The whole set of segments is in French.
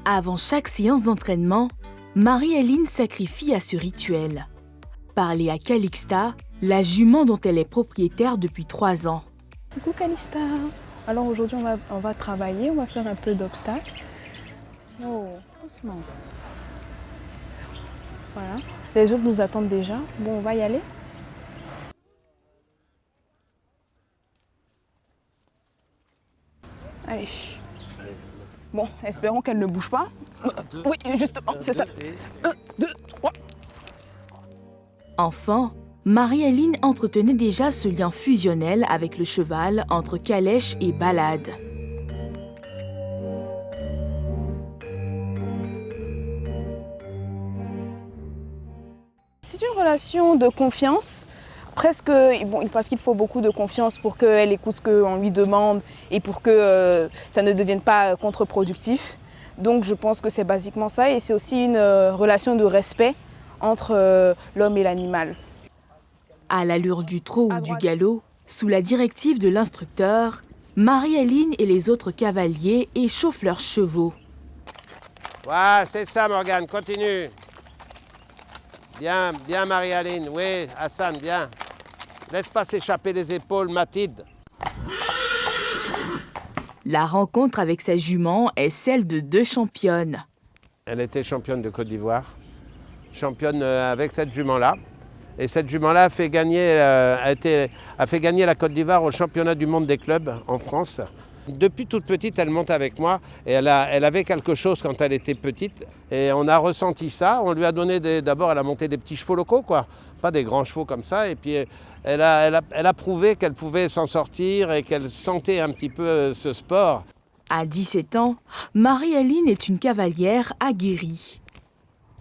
Avant chaque séance d'entraînement, Marie-Aline sacrifie à ce rituel. Parler à Calixta, la jument dont elle est propriétaire depuis 3 ans. Coucou Calixta. Alors aujourd'hui on va travailler, on va faire un peu d'obstacles. Oh, doucement. Voilà. Les autres nous attendent déjà. Bon, on va y aller. Allez. Bon, espérons qu'elle ne bouge pas. Oui, justement, c'est ça. 1, 2, 3. Enfant, Marie-Aline entretenait déjà ce lien fusionnel avec le cheval entre calèche et balade. C'est une relation de confiance. Presque, bon, parce qu'il faut beaucoup de confiance pour qu'elle écoute ce qu'on lui demande et pour que ça ne devienne pas contre-productif. Donc je pense que c'est basiquement ça et c'est aussi une relation de respect entre l'homme et l'animal. À l'allure du trot ou du galop, sous la directive de l'instructeur, Marie-Aline et les autres cavaliers échauffent leurs chevaux. Voilà, c'est ça Morgane, continue. Bien, bien Marie-Aline, oui, Hassan, bien. Laisse pas s'échapper les épaules, Mathilde. La rencontre avec sa jument est celle de 2 championnes. Elle était championne de Côte d'Ivoire, championne avec cette jument-là. Et cette jument-là a fait gagner la Côte d'Ivoire au championnat du monde des clubs en France. Depuis toute petite, elle monte avec moi et elle avait quelque chose quand elle était petite. Et on a ressenti ça. On lui a donné d'abord, elle a monté des petits chevaux locaux, quoi. Pas des grands chevaux comme ça. Et puis elle a prouvé qu'elle pouvait s'en sortir et qu'elle sentait un petit peu ce sport. À 17 ans, Marie-Aline est une cavalière aguerrie.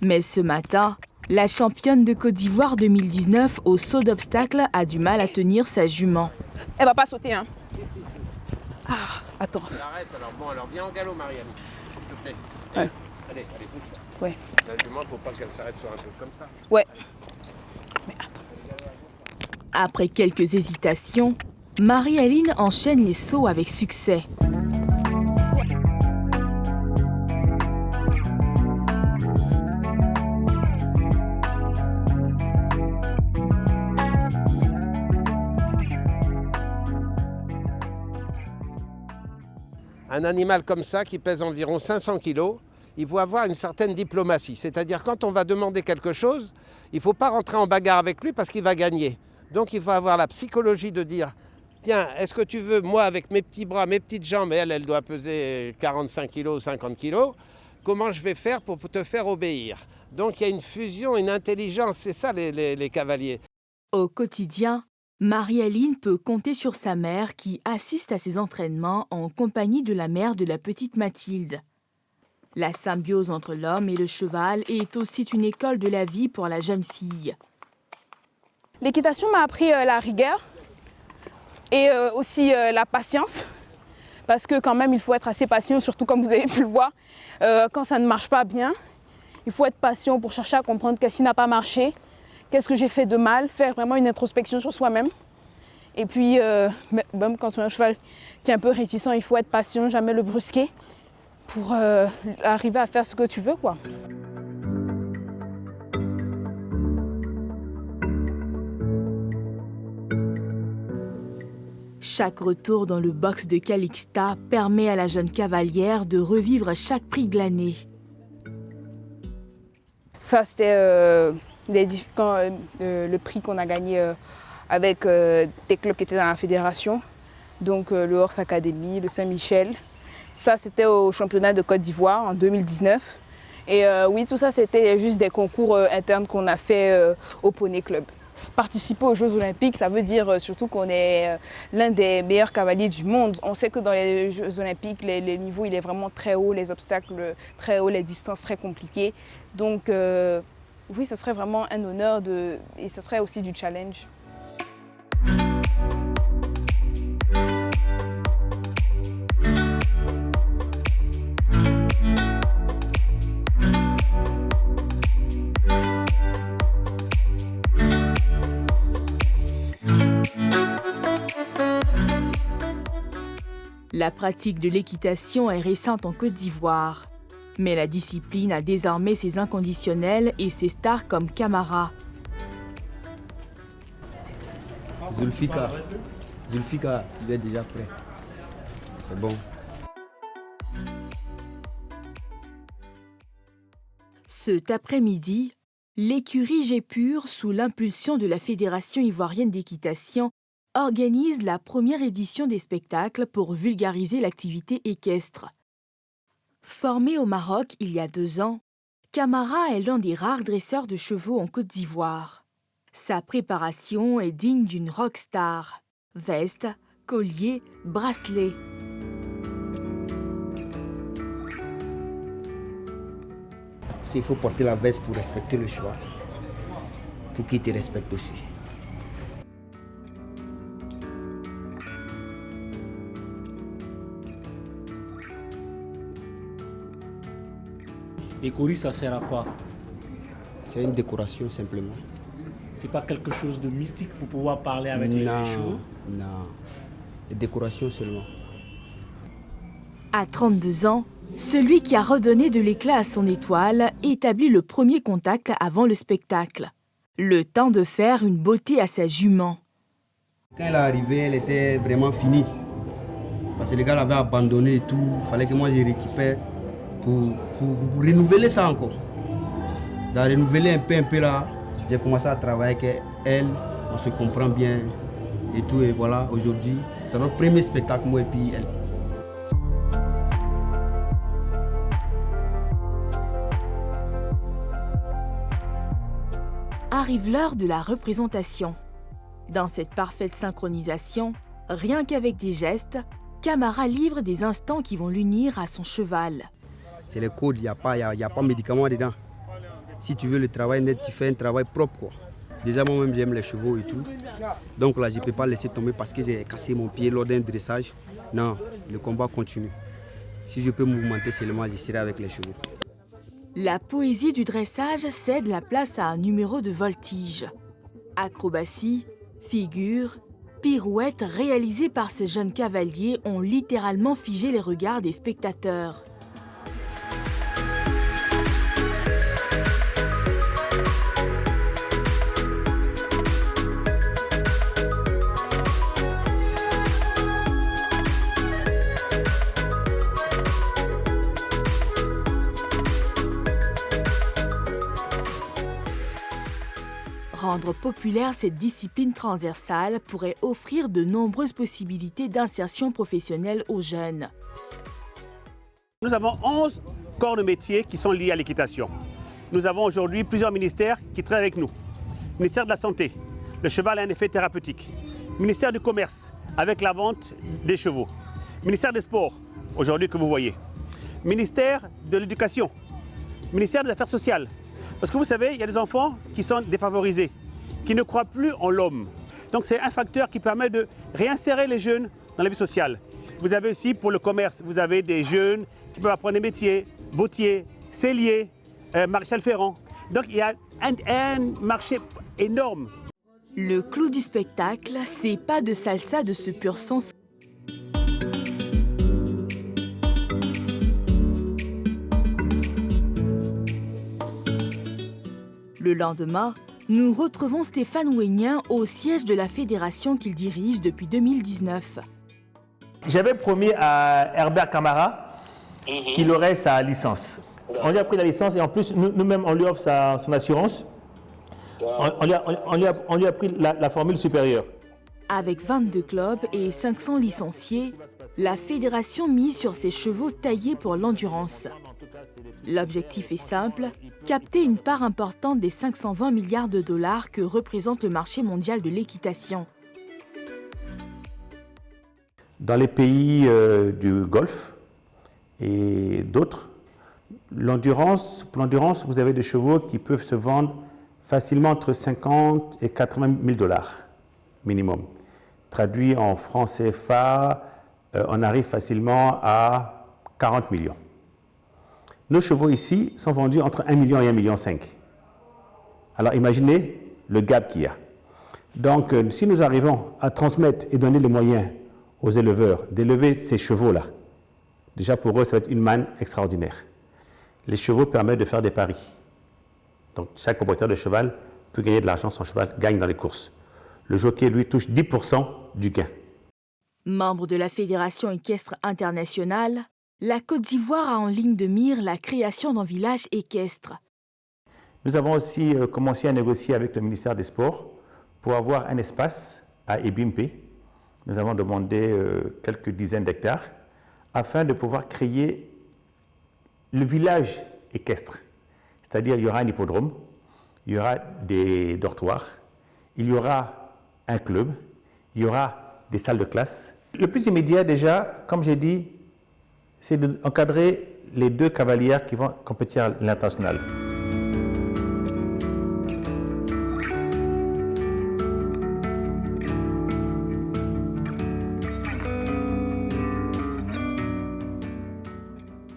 Mais ce matin, la championne de Côte d'Ivoire 2019 au saut d'obstacle a du mal à tenir sa jument. Elle va pas sauter, hein? Ah, attends. Elle arrête alors. Bon, alors viens en galop, Marie-Aline, s'il te plaît. Ouais. Allez, bouge. Ouais. La jument, il ne faut pas qu'elle s'arrête sur un truc comme ça. Ouais. Mais attends. Après quelques hésitations, Marie-Aline enchaîne les sauts avec succès. Un animal comme ça, qui pèse environ 500 kg, il faut avoir une certaine diplomatie. C'est-à-dire quand on va demander quelque chose, il ne faut pas rentrer en bagarre avec lui parce qu'il va gagner. Donc il faut avoir la psychologie de dire « Tiens, est-ce que tu veux, moi avec mes petits bras, mes petites jambes, et elle doit peser 45 kg, 50 kg, comment je vais faire pour te faire obéir ?» Donc il y a une fusion, une intelligence, c'est ça les cavaliers. Au quotidien, Marie-Aline peut compter sur sa mère qui assiste à ses entraînements en compagnie de la mère de la petite Mathilde. La symbiose entre l'homme et le cheval est aussi une école de la vie pour la jeune fille. L'équitation m'a appris la rigueur et aussi la patience. Parce que quand même, il faut être assez patient, surtout comme vous avez pu le voir. Quand ça ne marche pas bien, il faut être patient pour chercher à comprendre qu'est-ce qui n'a pas marché. Qu'est-ce que j'ai fait de mal, faire vraiment une introspection sur soi-même. Et puis, même quand on a un cheval qui est un peu réticent, il faut être patient, jamais le brusquer pour arriver à faire ce que tu veux, quoi. Chaque retour dans le box de Calixta permet à la jeune cavalière de revivre chaque prix glané. Ça, c'était le prix qu'on a gagné avec des clubs qui étaient dans la fédération. Donc le Horse Academy, le Saint-Michel. Ça, c'était au championnat de Côte d'Ivoire en 2019. Et oui, tout ça, c'était juste des concours internes qu'on a fait au Poney Club. Participer aux Jeux Olympiques, ça veut dire surtout qu'on est l'un des meilleurs cavaliers du monde. On sait que dans les Jeux Olympiques, le niveau il est vraiment très haut, les obstacles très hauts, les distances très compliquées. Donc oui, ce serait vraiment un honneur et ce serait aussi du challenge. La pratique de l'équitation est récente en Côte d'Ivoire. Mais la discipline a désormais ses inconditionnels et ses stars comme Camara. Zulfika, il est déjà prêt. C'est bon. Cet après-midi, l'écurie Gépure, sous l'impulsion de la Fédération ivoirienne d'équitation, organise la première édition des spectacles pour vulgariser l'activité équestre. Formé au Maroc il y a 2 ans, Camara est l'un des rares dresseurs de chevaux en Côte d'Ivoire. Sa préparation est digne d'une rockstar. Veste, collier, bracelet. Il faut porter la veste pour respecter le cheval, pour qu'il te respecte aussi. L'écurie, ça sert à quoi? C'est une décoration simplement. C'est pas quelque chose de mystique pour pouvoir parler avec les chevaux? Non, c'est décoration seulement. À 32 ans, celui qui a redonné de l'éclat à son étoile établit le premier contact avant le spectacle. Le temps de faire une beauté à sa jument. Quand elle est arrivée, elle était vraiment finie. Parce que les gars l'avaient abandonné et tout. Il fallait que moi je récupère pour renouveler ça encore. Dans renouveler un peu là, j'ai commencé à travailler avec elle. On se comprend bien et tout. Et voilà, aujourd'hui, c'est notre premier spectacle, moi et puis elle. Arrive l'heure de la représentation. Dans cette parfaite synchronisation, rien qu'avec des gestes, Camara livre des instants qui vont l'unir à son cheval. C'est les codes, il n'y a pas de médicaments dedans. Si tu veux le travail net, tu fais un travail propre, quoi. Déjà, moi-même, j'aime les chevaux et tout. Donc là, je ne peux pas laisser tomber parce que j'ai cassé mon pied lors d'un dressage. Non, le combat continue. Si je peux mouvementer seulement, je serai avec les chevaux. La poésie du dressage cède la place à un numéro de voltige. Acrobatie, figures, pirouettes réalisées par ces jeunes cavaliers ont littéralement figé les regards des spectateurs. Rendre populaire cette discipline transversale pourrait offrir de nombreuses possibilités d'insertion professionnelle aux jeunes. Nous avons 11 corps de métier qui sont liés à l'équitation. Nous avons aujourd'hui plusieurs ministères qui travaillent avec nous. Ministère de la Santé, le cheval a un effet thérapeutique. Ministère du Commerce, avec la vente des chevaux. Ministère des Sports, aujourd'hui que vous voyez. Ministère de l'Éducation. Ministère des Affaires sociales. Parce que vous savez, il y a des enfants qui sont défavorisés, qui ne croient plus en l'homme. Donc c'est un facteur qui permet de réinsérer les jeunes dans la vie sociale. Vous avez aussi pour le commerce, vous avez des jeunes qui peuvent apprendre des métiers, bottier, sellier, maréchal ferrant. Donc il y a un marché énorme. Le clou du spectacle, c'est pas de salsa de ce pur sens. Le lendemain, nous retrouvons Stéphane Ouénien au siège de la fédération qu'il dirige depuis 2019. J'avais promis à Herbert Camara qu'il aurait sa licence. On lui a pris la licence et en plus, nous-mêmes, on lui offre son assurance. On lui a pris la formule supérieure. Avec 22 clubs et 500 licenciés, la fédération mise sur ses chevaux taillés pour l'endurance. L'objectif est simple, capter une part importante des 520 milliards de dollars que représente le marché mondial de l'équitation. Dans les pays du Golfe et d'autres, pour l'endurance, vous avez des chevaux qui peuvent se vendre facilement entre 50 et 80 000 dollars minimum. Traduit en francs CFA, on arrive facilement à 40 millions. Nos chevaux ici sont vendus entre 1 million et 1,5 million. Alors imaginez le gap qu'il y a. Donc si nous arrivons à transmettre et donner les moyens aux éleveurs d'élever ces chevaux-là, déjà pour eux ça va être une manne extraordinaire. les chevaux permettent de faire des paris. Donc chaque propriétaire de cheval peut gagner de l'argent, son cheval gagne dans les courses. Le jockey, lui, touche 10% du gain. Membre de la Fédération équestre internationale, la Côte d'Ivoire a en ligne de mire la création d'un village équestre. Nous avons aussi commencé à négocier avec le ministère des Sports pour avoir un espace à Ebimpe. Nous avons demandé quelques dizaines d'hectares afin de pouvoir créer le village équestre. C'est-à-dire il y aura un hippodrome, il y aura des dortoirs, il y aura un club, il y aura des salles de classe. Le plus immédiat déjà, comme j'ai dit, c'est d'encadrer les 2 cavalières qui vont compétir à l'international.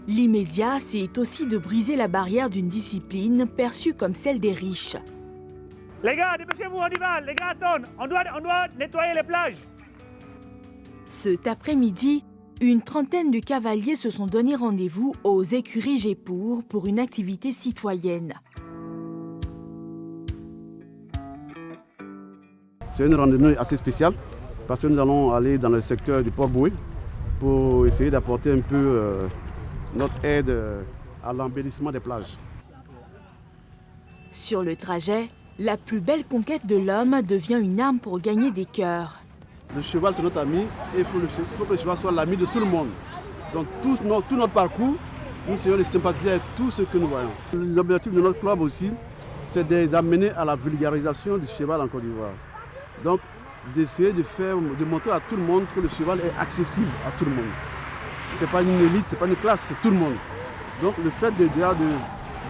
L'immédiat, c'est aussi de briser la barrière d'une discipline perçue comme celle des riches. Les gars, dépêchez-vous, on y va. Les gars, attendent. On doit nettoyer les plages. Cet après-midi, une trentaine de cavaliers se sont donné rendez-vous aux écuries Gépour pour une activité citoyenne. C'est une randonnée assez spéciale parce que nous allons aller dans le secteur du Port-Boué pour essayer d'apporter un peu notre aide à l'embellissement des plages. Sur le trajet, la plus belle conquête de l'homme devient une arme pour gagner des cœurs. Le cheval, c'est notre ami et il faut que le cheval soit l'ami de tout le monde. Donc tout notre parcours, nous serons les sympathisants avec tout ce que nous voyons. L'objectif de notre club aussi, c'est d'amener à la vulgarisation du cheval en Côte d'Ivoire. Donc d'essayer de montrer à tout le monde que le cheval est accessible à tout le monde. Ce n'est pas une élite, ce n'est pas une classe, c'est tout le monde. Donc le fait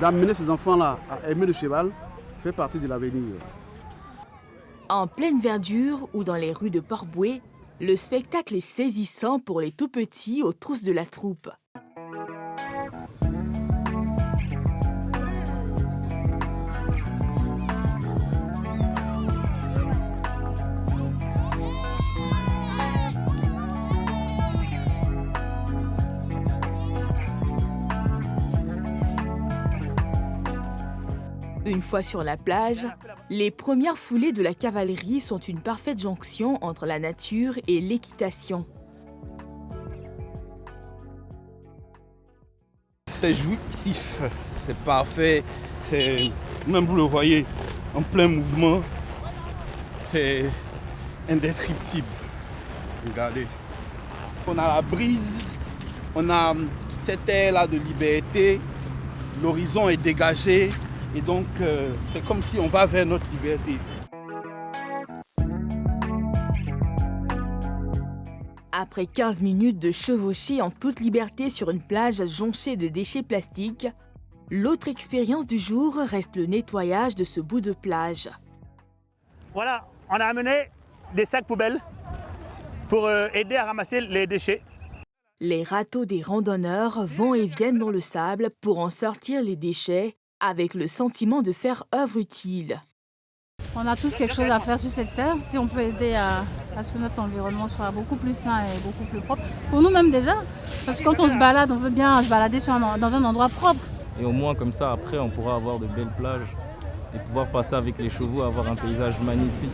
d'amener ces enfants-là à aimer le cheval fait partie de l'avenir. En pleine verdure ou dans les rues de Port-Boué, le spectacle est saisissant pour les tout-petits aux trousses de la troupe. Une fois sur la plage, les premières foulées de la cavalerie sont une parfaite jonction entre la nature et l'équitation. C'est jouissif, c'est parfait, même vous le voyez en plein mouvement, c'est indescriptible. Regardez, on a la brise, on a cette air-là de liberté, l'horizon est dégagé. Et donc, c'est comme si on va vers notre liberté. Après 15 minutes de chevaucher en toute liberté sur une plage jonchée de déchets plastiques, l'autre expérience du jour reste le nettoyage de ce bout de plage. Voilà, on a amené des sacs poubelles pour aider à ramasser les déchets. Les râteaux des randonneurs vont et viennent dans le sable pour en sortir les déchets, avec le sentiment de faire œuvre utile. On a tous quelque chose à faire sur cette terre. Si on peut aider à ce que notre environnement soit beaucoup plus sain et beaucoup plus propre. Pour nous-mêmes déjà, parce que quand on se balade, on veut bien se balader dans un endroit propre. Et au moins comme ça, après, on pourra avoir de belles plages et pouvoir passer avec les chevaux, avoir un paysage magnifique.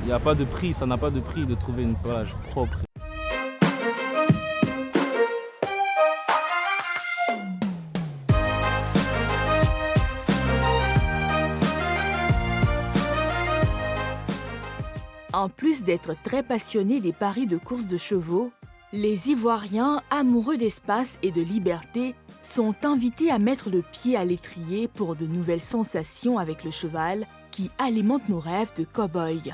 Il n'y a pas de prix, ça n'a pas de prix de trouver une plage propre. En plus d'être très passionnés des paris de course de chevaux, les Ivoiriens, amoureux d'espace et de liberté, sont invités à mettre le pied à l'étrier pour de nouvelles sensations avec le cheval qui alimente nos rêves de cow-boy.